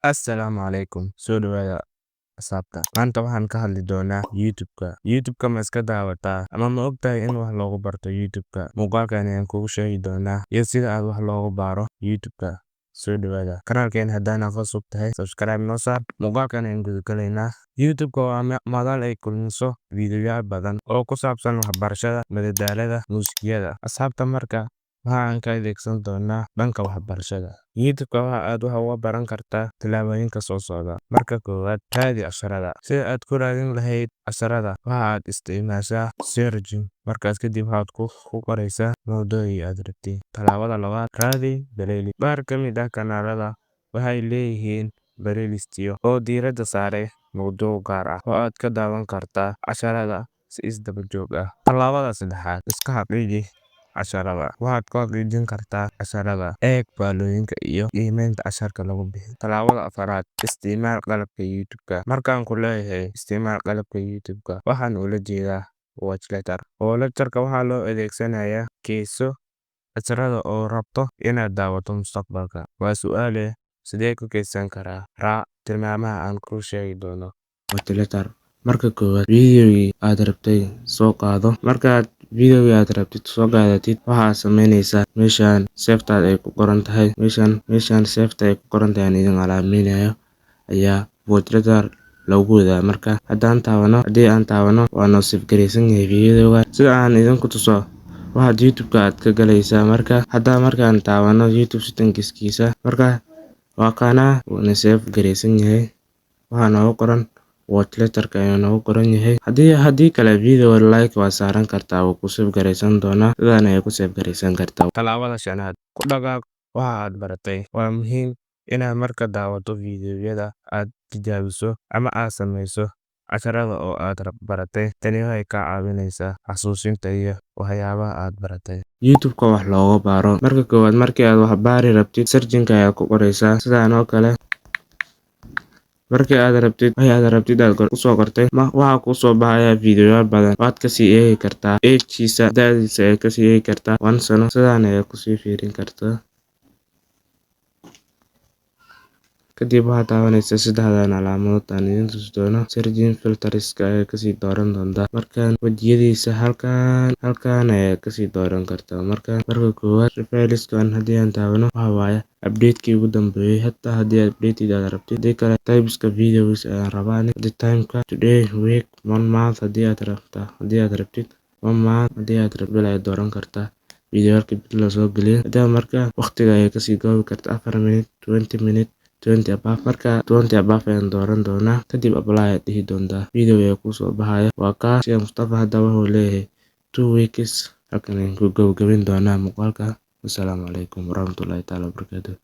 Assalaamu calaykum. Soo dhawaada asxaabta. Maanta waxaan ka hadli doonaa YouTube-ka. YouTube-ka ma iska daawataa ama ma ogtahay in wax loogu barto YouTube-ka? Muuqaalkan ayaan kugu sheegi doonaa iyo sida aad wax loogu baaro YouTube-ka. Soo dhawaada. Kanaalkeen haddaan aad cusub tahay, subscribe noo saar. Muuqaalkan ayaan gudagalaynaa. YouTube-ka waa madal ay kulmiso fiidiyoyaal badan oo ku saabsan waxbarashada, madadaalada, muusikada. Asxaabta marka waxaan ka adeegsan doonaa dhanka waxbarashada. YouTube-ka waxa aad wax uga baran kartaa tillaabooyinka soo socda. Marka koowaad, raadi casharada. Sida aad ku raadin lahayd casharada, waxa aad isticmaashaa searching. Markaas kadib waxaad ku qoraysaa mowduucii aad rabtay. Tallaabada labaad, raadi playlist. Qaar ka mid ah kanaalada waxay leeyihiin playlistyo oo diiradda saaraya mowduuc gaar ah oo aad ka daawan kartaa casharada si isdaba joog ah. Tallaabada saddexaad, iska xaqiiji casharada. Waxaad ku xaqiijin kartaa casharada eeg faallooyinka iyo qiimeynta casharka lagu bixiyo. Tallaabada afaraad, isticmaal qalabka YouTube-ka. Markaan ku leeyahay isticmaal qalabka YouTube-ka, waxaan ula jeedaa watch lecture. Lecture-ka waxaa loo adeegsanayaa keeso casharada oo rabto inaad daawato mustaqbalka. Waa su'aale, sidee ku keydsan karaa? Raac tilmaamaha aan kuu sheegi doono. Watch lecture. Marka koowaad, fiidiyowgii aad rabtay soo qaado. Markaad fiidiyowgii aad rabtid soo qaadatid, waxaad samaynaysaa meeshaan safety ay ku qoran tahay. Meeshaan safety ay ku qoran tahay aan idin calaamaynayo ayaa watch lecture lagu wadaa. Marka haddii aan taabano waa noo save garaysan yahay fiidiyowga. Sida aan idinku tuso, waxaad YouTube-ka aad ka galaysaa. Markaan taabano YouTube settings-kiisa, marka waa kana na save garaysan yahay. Waxaa noogu qoran watch lecture-ka ayaa noogu qoran yahay. Haddii kale video like waa saaran kartaa, wuu ku save garaysan doonaa. Sidaan ayay ku save garaysan kartaa. Tallaabada shanaad, ku dhaqaaq waxa aad baratay. Waa muhiim inaad marka daawato fiidiyowyada aad tijaabiso ama aad samayso casharada oo aad baratay. Tani waxay kaa caawinaysaa xasuusinta iyo waxyaabaha aad baratay. YouTube-ka wax looga baaro. Marka koowaad, markii aad wax baari rabtid, searching ayaa ku qoraysaa sidaan oo kale. Markii aad rabtid aad ku soo qortay, waxa ku soo baxaya fiidiyoyaal badan. Waad ka sii eegi kartaa age-kiisa, da'diisa ayaa ka sii eegi kartaa 1 sano. Sidaan ayaa ku sii fiirin kartaa. Kadib waxaad taabanaysaa saddexdan calaamadood aan idin tusi doono. Searching filters-ka ayaa kasii dooran doontaa. Markaan wejiyadiisa halkaan ayaa kasii dooran kartaa. Marka koowaad, files-kan haddii aan taabano, waxa waaye update-kii ugu dambeeyay. Hataa haddii update aad rabtid, haddii kale types-ka videos ayaan rabaa. Haddii time-ka today, week, 1 month haddii aad rabtid 1 month, haddii aad rabtid bil ayaad dooran kartaa. Fiidiyowaalka bil la soo geliyo. Haddii marka waqtiga ayaa kasii goobi kartaa 4 minute, 20 minute, 20 above. Marka 20 above ayaan dooran doonaa. Kadib apply ayaad dhihi doontaa. Video ayaa kuu soo baxaya. Waa kaa Sheikh Mustafa hadda wuxuu leeyahay 2 weeks. Halkan ayaan ku gabagabin doonaa muuqaalka. Assalaamu calaykum warahmatullaahi taala wabarakaatuh.